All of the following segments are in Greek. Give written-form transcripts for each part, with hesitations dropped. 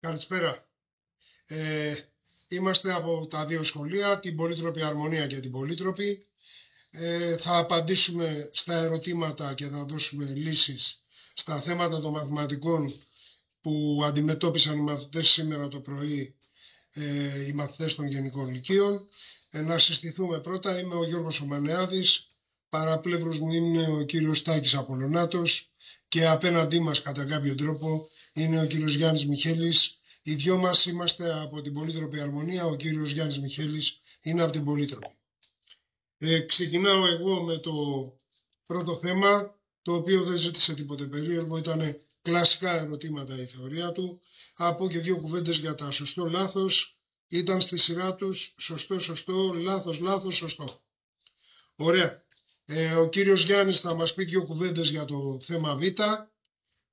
Καλησπέρα. Είμαστε από τα δύο σχολεία, την Πολύτροπη Αρμονία και την Πολύτροπη. Θα απαντήσουμε στα ερωτήματα και θα δώσουμε λύσεις στα θέματα των μαθηματικών που αντιμετώπισαν οι μαθητές σήμερα το πρωί, οι μαθητές των Γενικών Λυκείων. Να συστηθούμε πρώτα. Είμαι ο Γιώργος Ομανεάδης, παραπλεύρος μου είναι ο κύριος Τάκης Απολλωνάτος και απέναντί μας κατά κάποιο τρόπο είναι ο κύριος Γιάννης Μιχέλης. Οι δυο μας είμαστε από την Πολύτροπη Αρμονία, ο κύριος Γιάννης Μιχέλης είναι από την Πολύτροπη. Ξεκινάω εγώ με το πρώτο θέμα, το οποίο δεν ζήτησε τίποτε περίεργο, ήταν κλασικά ερωτήματα η θεωρία του. Από και δύο κουβέντες για τα σωστό-λάθος, ήταν στη σειρά τους σωστό-σωστό, λάθος-λάθος, σωστό. Ωραία. Ο κύριος Γιάννης θα μας πει δύο κουβέντες για το θέμα Β.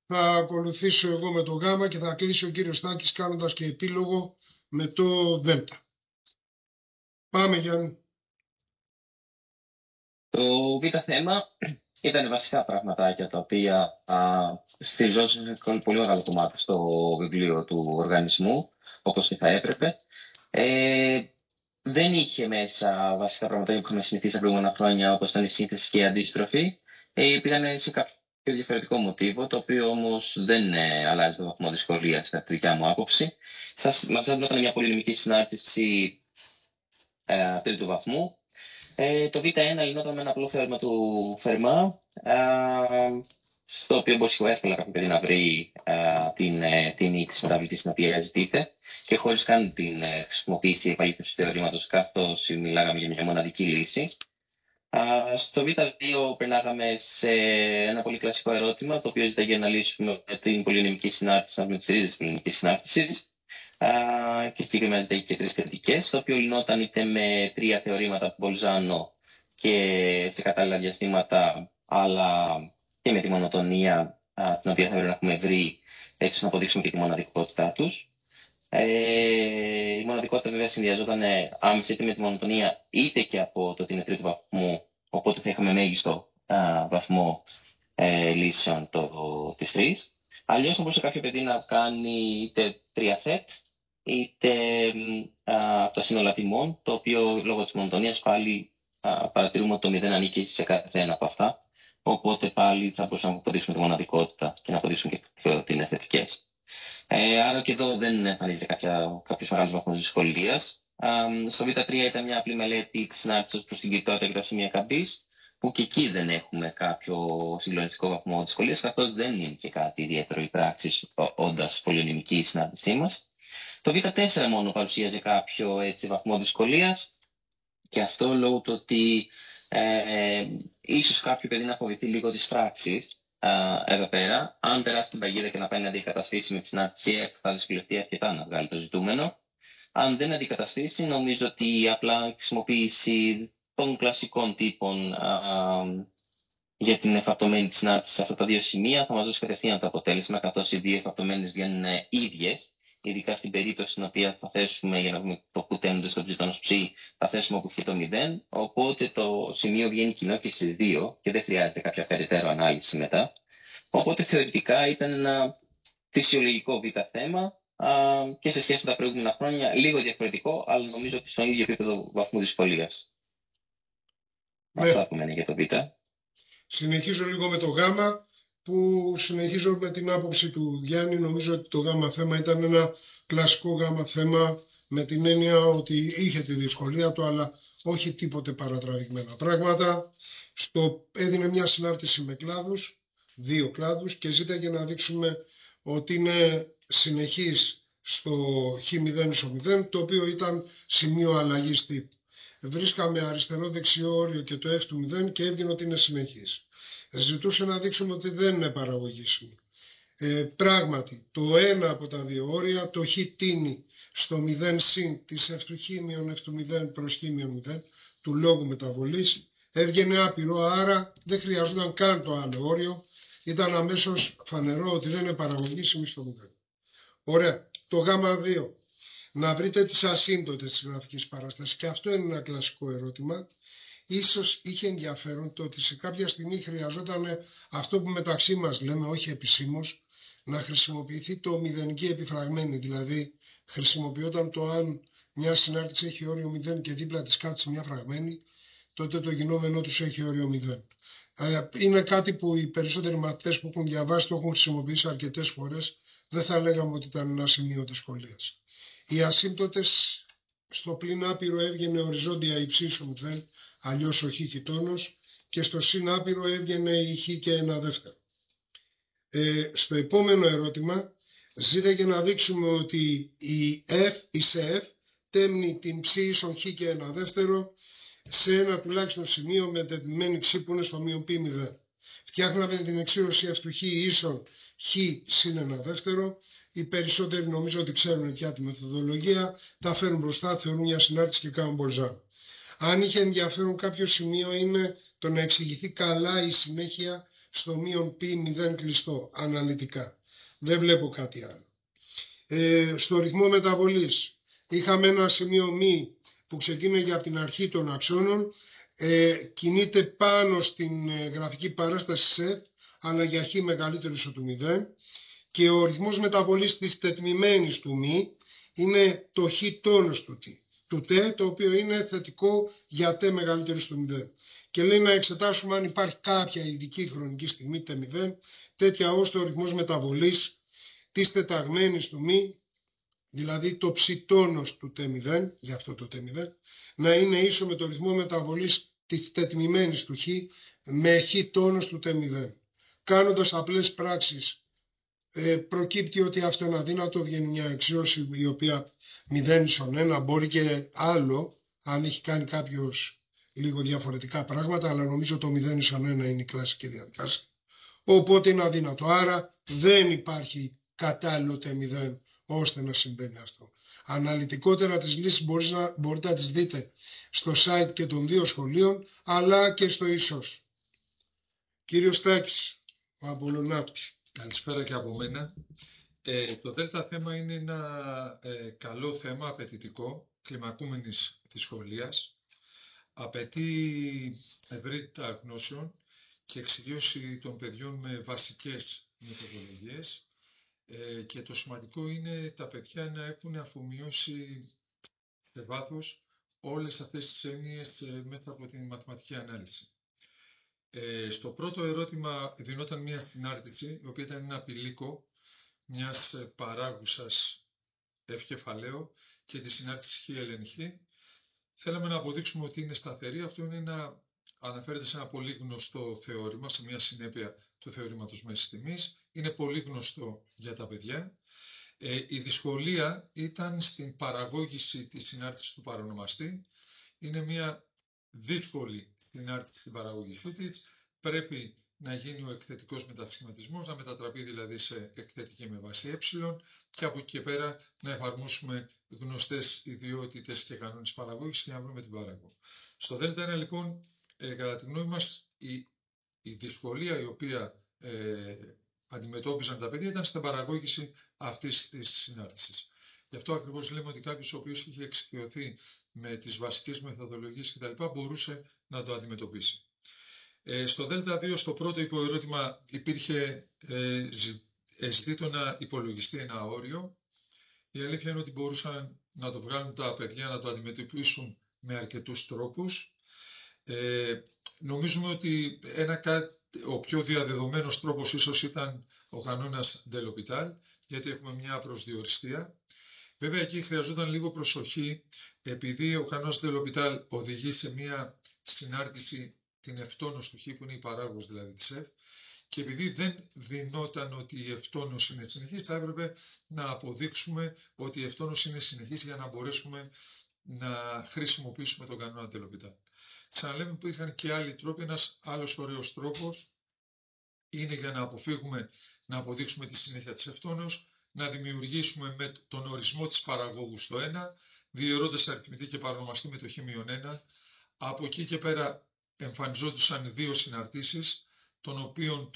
Θα ακολουθήσω εγώ με το Γ και θα κλείσει ο κύριος Τάκης κάνοντας και επίλογο με το Δ. Πάμε Γιάννη. Το Β θέμα ήταν βασικά πραγματάκια τα οποία στηριζόταν πολύ μεγάλο κομμάτι στο βιβλίο του οργανισμού, όπως και θα έπρεπε. Δεν είχε μέσα βασικά πραγματάκια που είχαμε συνηθίσει τα προηγούμενα χρόνια, όπως ήταν η σύνθεση και η αντίστροφη. Πήγαν σε κάποιο διαφορετικό μοτίβο, το οποίο όμως δεν αλλάζει το βαθμό δυσκολίας, κατά τη δικιά μου άποψη. Μας έδωσαν μια πολυνομική συνάρτηση τρίτου βαθμού. Το Β1 λυνόταν με ένα απλό θέορημα του Φερμά, στο οποίο μπορεί εύκολα κάποιο παιδί να βρει την ή της μεταβλητής στην οποία ζητείτε και χωρίς καν την χρησιμοποίηση επαλήθευσης του θεωρήματος, καθώς μιλάγαμε για μια μοναδική λύση. Στο Β2 περνάγαμε σε ένα πολύ κλασικό ερώτημα, το οποίο ζητάει να λύσουμε την πολυνομική συνάρτηση, με τις ρίζες της πολυνομικής συνάρτησης. Και συγκεκριμένα ζητάει και τρεις κριτικές, το οποίο λυνόταν είτε με τρία θεωρήματα του Μπολζάνο και σε κατάλληλα διαστήματα, αλλά και με τη μονοτονία, την οποία θα έπρεπε να έχουμε βρει, έτσι να αποδείξουμε και τη μοναδικότητά τους. Η μοναδικότητα βέβαια συνδυαζόταν άμεσα είτε με τη μονοτονία είτε και από το ότι είναι τρίτου βαθμού, οπότε θα είχαμε μέγιστο βαθμό λύσεων της τρεις. Αλλιώς θα μπορούσε κάποιο παιδί να κάνει είτε τρία θετ είτε από τα σύνολα τιμών, το οποίο λόγω της μονοτονίας πάλι παρατηρούμε ότι το 0 ανήκει σε κάθε ένα από αυτά, οπότε πάλι θα μπορούσαμε να αποδείξουμε τη μοναδικότητα και να αποδείξουμε και ότι είναι θετικές. Άρα και εδώ δεν εμφανίζεται κάποιος μεγάλος βαθμός δυσκολίας. Στο Β3 ήταν μια απλή μελέτη της συνάρτησης προς την κινητότητα και τα σημεία καμπής, που και εκεί δεν έχουμε κάποιο συγκλονιστικό βαθμό δυσκολίας, καθώς δεν είναι και κάτι ιδιαίτερο η πράξη, όντας πολυνομική η συνάντησή μας. Το Β4 μόνο παρουσίαζε κάποιο βαθμό δυσκολίας, και αυτό λόγω του ότι ίσως κάποιο παιδί να φοβηθεί λίγο τις πράξεις. Εδώ πέρα, αν περάσει την παγίδα και να πάει να αντικαταστήσει με τη συνάρτηση θα δυσκολευτεί αρκετά να βγάλει το ζητούμενο. Αν δεν αντικαταστήσει, νομίζω ότι απλά η χρησιμοποίηση των κλασικών τύπων για την εφαπτωμένη της συνάρτηση σε αυτά τα δύο σημεία θα μας δώσει κατευθείαν το αποτέλεσμα, καθώς οι δύο εφαπτωμένες βγαίνουν ίδιες. Ειδικά στην περίπτωση στην οποία θα θέσουμε, για να δούμε το που τένονται στο ψητόν ως ψη, θα θέσουμε από το 0, οπότε το σημείο βγαίνει κοινό και στις δύο και δεν χρειάζεται κάποια περαιτέρω ανάλυση μετά. Οπότε θεωρητικά ήταν ένα φυσιολογικό β' θέμα και σε σχέση με τα προηγούμενα χρόνια λίγο διαφορετικό, αλλά νομίζω ότι στο ίδιο επίπεδο βαθμού δυσκολίας. Αυτά που μένει για το β'. Συνεχίζω λίγο με το γ, που συνεχίζω με την άποψη του Γιάννη. Νομίζω ότι το γ θέμα ήταν ένα κλασικό γ θέμα, με την έννοια ότι είχε τη δυσκολία του, αλλά όχι τίποτε παρατραβηγμένα πράγματα. Έδινε μια συνάρτηση με κλάδους, δύο κλάδους, και ζήταγε να δείξουμε ότι είναι συνεχής στο χ0 στο 0, το οποίο ήταν σημείο αλλαγής τύπου. Βρίσκαμε αριστερό-δεξιό όριο και το f του 0 και έβγαινε ότι είναι συνεχής. Ζητούσε να δείξουμε ότι δεν είναι παραγωγήσιμη. Πράγματι, το ένα από τα δύο όρια, το χ τίνει στο 0 συν της f του χ μείον f του 0 προς χ μείον 0, του λόγου μεταβολής, έβγαινε άπειρο, άρα δεν χρειαζόταν καν το άλλο όριο, ήταν αμέσως φανερό ότι δεν είναι παραγωγήσιμη στο 0. Ωραία, το γ2. Να βρείτε τις ασύμπτωτες της γραφικής παράστασης, και αυτό είναι ένα κλασικό ερώτημα. Ίσως είχε ενδιαφέρον το ότι σε κάποια στιγμή χρειαζόταν αυτό που μεταξύ μας λέμε, όχι επισήμως, να χρησιμοποιηθεί το μηδενική επιφραγμένη, δηλαδή χρησιμοποιόταν το αν μια συνάρτηση έχει όριο 0 και δίπλα της κάτσει μια φραγμένη, τότε το γινόμενό τους έχει όριο 0. Είναι κάτι που οι περισσότεροι μαθητές που έχουν διαβάσει το έχουν χρησιμοποιήσει αρκετές φορές, δεν θα λέγαμε ότι ήταν ένα σημείο δυσκολίας. Οι ασύμπτωτες στο πλην άπειρο έβγαινε οριζόντια υψίσου 0, αλλιώς ο χ χιτώνος, και στο συν άπειρο έβγαινε η χ και ένα δεύτερο. Στο επόμενο ερώτημα ζήτηκε να δείξουμε ότι η f, η σε f τέμνει την ψ ίσον χ και ένα δεύτερο σε ένα τουλάχιστον σημείο με τετμημένη ψ που είναι στο μείον π 0. Φτιάχναμε την εξήρωση f του χ ίσον χ συν ένα δεύτερο. Οι περισσότεροι νομίζω ότι ξέρουν πια τη μεθοδολογία, τα φέρουν μπροστά, θεωρούν μια συνάρτηση και κάνουν Μπολζάν. Αν είχε ενδιαφέρον κάποιο σημείο είναι το να εξηγηθεί καλά η συνέχεια στο μείον π 0 κλειστό, αναλυτικά. Δεν βλέπω κάτι άλλο. Στο ρυθμό μεταβολής είχαμε ένα σημείο μη που ξεκίνησε από την αρχή των αξώνων, κινείται πάνω στην γραφική παράσταση σε αλλά για χ μεγαλύτερο ίσο του 0, και ο ρυθμός μεταβολής της τετμημένης του μη είναι το χ τόνος του τ, το οποίο είναι θετικό για τ μεγαλύτερο του 0. Και λέει να εξετάσουμε αν υπάρχει κάποια ειδική χρονική στιγμή τ0, τέτοια ώστε ο ρυθμός μεταβολής της τεταγμένης του μη, δηλαδή το ψ τόνος του τ0, για αυτό το τ0, να είναι ίσο με το ρυθμό μεταβολής της τετμημένης του χ με χ τόνος του τ0. Κάνοντας απλές πράξεις, προκύπτει ότι αυτό είναι αδύνατο, βγαίνει μια εξήρωση η οποία 0 ίσον 1, μπορεί και άλλο αν έχει κάνει κάποιος λίγο διαφορετικά πράγματα, αλλά νομίζω το 0 ίσον 1 είναι η κλασική διαδικασία, οπότε είναι αδύνατο, άρα δεν υπάρχει κατάλληλο τ0 ώστε να συμβαίνει αυτό. Αναλυτικότερα τις λύσεις μπορείτε να τις δείτε στο site και των δύο σχολείων, αλλά και στο ίσως. Κύριος Τάκης, ο Απολλωνάτος. Καλησπέρα και από μένα. Το δέλτα θέμα είναι ένα καλό θέμα, απαιτητικό, κλιμακούμενης δυσκολίας. Απαιτεί ευρύτητα γνώσεων και εξοικείωση των παιδιών με βασικές μεθοδολογίες. Και το σημαντικό είναι τα παιδιά να έχουν αφομοιώσει σε βάθος όλες αυτές τις έννοιες μέσα από την μαθηματική ανάλυση. Στο πρώτο ερώτημα δινόταν μια συνάρτηση, η οποία ήταν ένα πηλίκο μιας παράγουσας ευκεφαλαίου και τη συνάρτηση χ ln χ. Θέλαμε να αποδείξουμε ότι είναι σταθερή. Αυτό είναι αναφέρεται σε ένα πολύ γνωστό θεώρημα, σε μια συνέπεια του θεωρήματος μέσης τιμής. Είναι πολύ γνωστό για τα παιδιά. Η δυσκολία ήταν στην παραγώγηση της συνάρτησης του παρονομαστή. Είναι μια δύσκολη συνάρτηση στην παραγωγή της. Πρέπει να γίνει ο εκθετικός μετασχηματισμός, να μετατραπεί δηλαδή σε εκθετική με βάση ε, και από εκεί και πέρα να εφαρμόσουμε γνωστές ιδιότητες και κανόνες παραγωγής και να βρούμε την παραγωγή. Στο ΔΕΛΤΑ1 λοιπόν, κατά τη γνώμη μας, η δυσκολία η οποία αντιμετώπιζαν τα παιδιά ήταν στην παραγώγηση αυτής της συνάρτησης. Γι' αυτό ακριβώς λέμε ότι κάποιος ο οποίος είχε εξοικειωθεί με τις βασικές μεθοδολογίες κτλ. Μπορούσε να το αντιμετωπίσει. Στο ΔΕΛΤΑ2, στο πρώτο υποερώτημα, υπήρχε ζητήτο να υπολογιστεί ένα όριο. Η αλήθεια είναι ότι μπορούσαν να το βγάλουν τα παιδιά να το αντιμετωπίσουν με αρκετούς τρόπους. Νομίζουμε ότι ο πιο διαδεδομένος τρόπος ίσως ήταν ο κανόνας Ντελοπιτάλ, γιατί έχουμε μια προσδιοριστία. Βέβαια εκεί χρειαζόταν λίγο προσοχή, επειδή ο κανόνας Ντελοπιτάλ οδηγεί σε μια συνάρτηση την ευτόνος του χ, που είναι η παράγωγος δηλαδή της f, και επειδή δεν δινόταν ότι η ευτόνος είναι συνεχής, θα έπρεπε να αποδείξουμε ότι η ευτόνος είναι συνεχής για να μπορέσουμε να χρησιμοποιήσουμε τον κανόνα Ντελοπιτάλ. Ξαναλέμε που υπήρχαν και άλλοι τρόποι. Ένας άλλος ωραίος τρόπος είναι, για να αποφύγουμε να αποδείξουμε τη συνέχεια της ευτόνος, να δημιουργήσουμε με τον ορισμό της παραγωγού στο 1, διαιρώντας αριθμητή και παρονομαστή με το χ-1. Από εκεί και πέρα εμφανιζόντουσαν δύο συναρτήσεις, των οποίων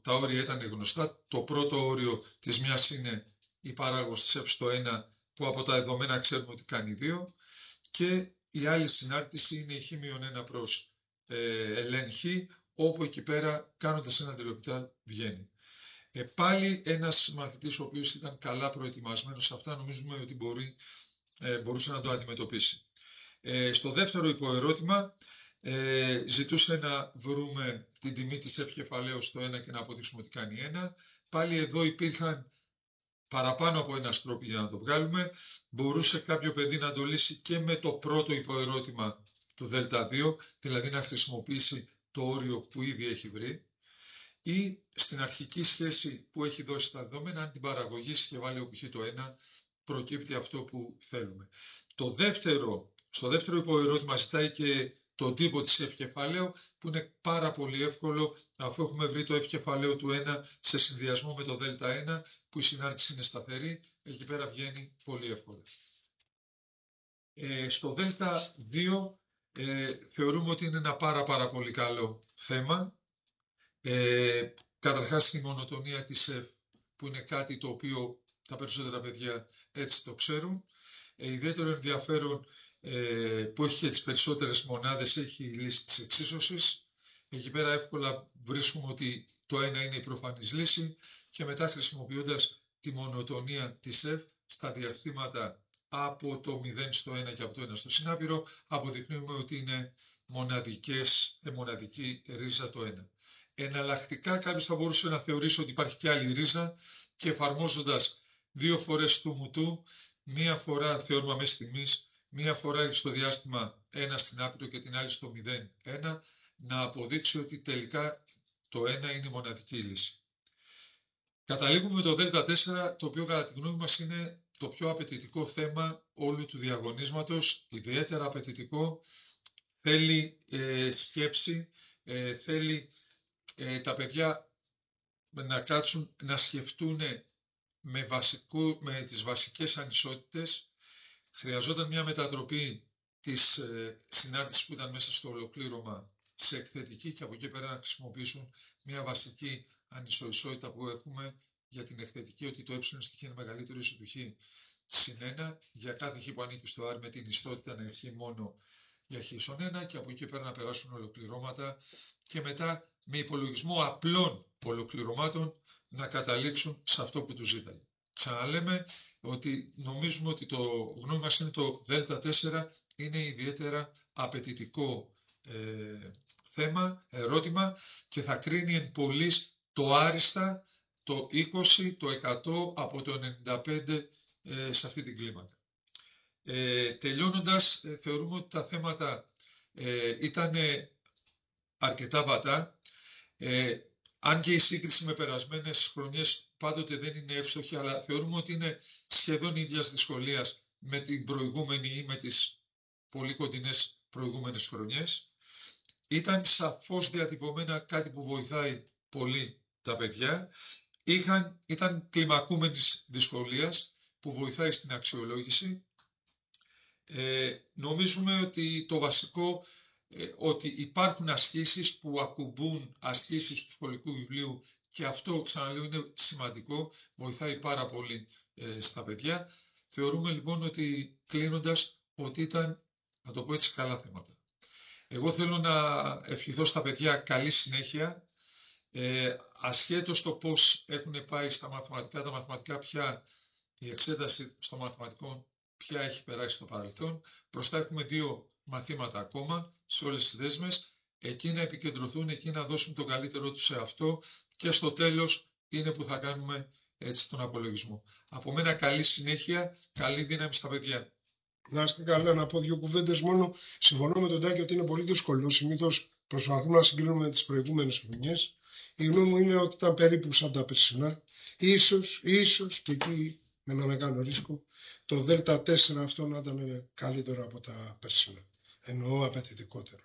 τα όρια ήταν γνωστά. Το πρώτο όριο της μιας είναι η παράγωγος της f στο 1, που από τα δεδομένα ξέρουμε ότι κάνει 2, και η άλλη συνάρτηση είναι η χ-1 προς ln χ, όπου εκεί πέρα κάνοντας ένα Ντελοπιτάλ βγαίνει. Πάλι ένας μαθητής ο οποίος ήταν καλά προετοιμασμένος σε αυτά, νομίζουμε ότι μπορούσε να το αντιμετωπίσει. Στο δεύτερο υποερώτημα ζητούσε να βρούμε την τιμή της ευκεφαλαίου στο 1 και να αποδείξουμε ότι κάνει 1. Πάλι εδώ υπήρχαν παραπάνω από ένας τρόπο για να το βγάλουμε. Μπορούσε κάποιο παιδί να το λύσει και με το πρώτο υποερώτημα του Δ2, δηλαδή να χρησιμοποιήσει το όριο που ήδη έχει βρει, ή στην αρχική σχέση που έχει δώσει τα δεδομένα, αν την παραγωγή σκευάλαιο π.χ. το 1, προκύπτει αυτό που θέλουμε. Στο δεύτερο υποερώτημα ζητάει και τον τύπο της ευκεφαλαίου, που είναι πάρα πολύ εύκολο, αφού έχουμε βρει το ευκεφαλαίο του 1 σε συνδυασμό με το Δ1, που η συνάρτηση είναι σταθερή, εκεί πέρα βγαίνει πολύ εύκολα. Στο Δ2 θεωρούμε ότι είναι ένα πάρα πολύ καλό θέμα. Καταρχάς η μονοτονία της ΕΦ, που είναι κάτι το οποίο τα περισσότερα παιδιά έτσι το ξέρουν. Ιδιαίτερο ενδιαφέρον που έχει και τις περισσότερες μονάδες, έχει η λύση της εξίσωσης. Εκεί πέρα εύκολα βρίσκουμε ότι το 1 είναι η προφανής λύση και μετά χρησιμοποιώντας τη μονοτονία της F στα διαστήματα από το 0 στο 1 και από το 1 στο συνάπειρο, αποδεικνύουμε ότι είναι μοναδική ρίζα το 1. Εναλλακτικά κάποιος θα μπορούσε να θεωρήσει ότι υπάρχει και άλλη ρίζα και εφαρμόζοντας 2 φορές του μουτού, μία φορά θεώρημα μέσης τιμής, μία φορά στο διάστημα 1 στην άπειρο και την άλλη στο 0,1, να αποδείξει ότι τελικά το 1 είναι η μοναδική λύση. Καταλήγουμε με το Δ4, το οποίο κατά τη γνώμη μας είναι το πιο απαιτητικό θέμα όλου του διαγωνίσματος, ιδιαίτερα απαιτητικό, θέλει σκέψη, θέλει τα παιδιά να κάτσουν να σκεφτούν με τις βασικές ανισότητες. Χρειαζόταν μια μετατροπή της συνάρτησης που ήταν μέσα στο ολοκλήρωμα σε εκθετική και από εκεί πέρα να χρησιμοποιήσουν μια βασική ανισοϊσότητα που έχουμε για την εκθετική, ότι το ε στοιχείο είναι μεγαλύτερο ίσο του χ συν 1, για κάθε χ που ανήκει στο r με την ισότητα να ισχύει μόνο για χ ίσον 1, και από εκεί πέρα να περάσουν ολοκληρώματα και μετά με υπολογισμό απλών ολοκληρωμάτων να καταλήξουν σε αυτό που τους ζήταγε. Ξαναλέμε ότι νομίζουμε ότι το γνώμη μας είναι το Δ4 είναι ιδιαίτερα απαιτητικό ερώτημα και θα κρίνει εν πολλοίς το άριστα, το 20, το 100 από το 95 σε αυτή την κλίμακα. Τελειώνοντας, θεωρούμε ότι τα θέματα ήταν αρκετά βατά. Αν και η σύγκριση με περασμένες χρονιές πάντοτε δεν είναι εύστοχη, αλλά θεωρούμε ότι είναι σχεδόν ίδιας δυσκολίας με την προηγούμενη ή με τις πολύ κοντινές προηγούμενες χρονιές. Ήταν σαφώς διατυπωμένα κάτι που βοηθάει πολύ τα παιδιά. Ήταν κλιμακούμενης δυσκολίας που βοηθάει στην αξιολόγηση. Νομίζουμε ότι το βασικό, ότι υπάρχουν ασκήσεις που ακουμπούν ασκήσεις του σχολικού βιβλίου και αυτό, ξαναλέω, είναι σημαντικό, βοηθάει πάρα πολύ στα παιδιά. Θεωρούμε λοιπόν ότι, κλείνοντας, ότι ήταν, να το πω έτσι, καλά θέματα. Εγώ θέλω να ευχηθώ στα παιδιά καλή συνέχεια, ασχέτως το πώς έχουν πάει στα μαθηματικά, τα μαθηματικά πια, η εξέταση στο μαθηματικό πια έχει περάσει στο παρελθόν. Μπροστά έχουμε 2 μαθήματα ακόμα σε όλες τις δέσμες, εκεί να επικεντρωθούν, εκεί να δώσουν το καλύτερό τους σε αυτό και στο τέλος είναι που θα κάνουμε έτσι τον απολογισμό. Από μένα καλή συνέχεια, καλή δύναμη στα παιδιά. Να είστε καλά, να πω 2 κουβέντες μόνο. Συμφωνώ με τον Τάκη ότι είναι πολύ δύσκολο. Συνήθως προσπαθούμε να συγκρίνουμε τις προηγούμενες χρονιές. Η γνώμη μου είναι ότι ήταν περίπου σαν τα περσινά. Ίσως και εκεί με ένα μεγάλο ρίσκο το Δ4 αυτό να ήταν καλύτερο από τα περσινά. Εννοώ απαιτητικότερο.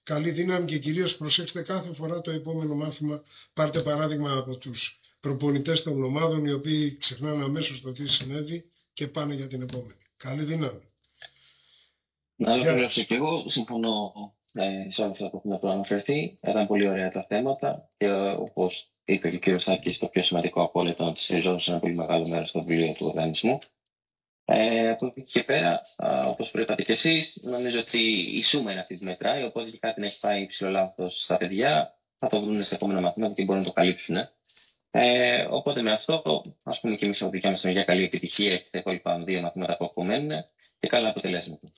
Καλή δύναμη και κυρίως προσέξτε κάθε φορά το επόμενο μάθημα. Πάρτε παράδειγμα από τους προπονητές των ομάδων, οι οποίοι ξεχνάνε αμέσως το τι συνέβη και πάνε για την επόμενη. Καλή δύναμη. Να ολοκληρώσω και εγώ. Συμφωνώ σε όλα αυτά που έχουν προαναφερθεί. Ήταν πολύ ωραία τα θέματα και όπως είπε και ο κ. Σάκης, το πιο σημαντικό από όλα ήταν ότι στηριζόταν ένα πολύ μεγάλο μέρος στο βιβλίο του οργανισμού. Από εκεί και πέρα, όπως προείπατε και εσείς, νομίζω ότι η σούμα είναι αυτή που μετράει, οπότε και κάτι να έχει πάει υψηλό λάθος στα παιδιά, θα το βρουν στα επόμενα μαθήματα και μπορούν να το καλύψουν. Οπότε με αυτό, ας πούμε και εμείς από δικιά μας για καλή επιτυχία και τα υπόλοιπα 2 μαθήματα που απομένουν και καλά αποτελέσματα.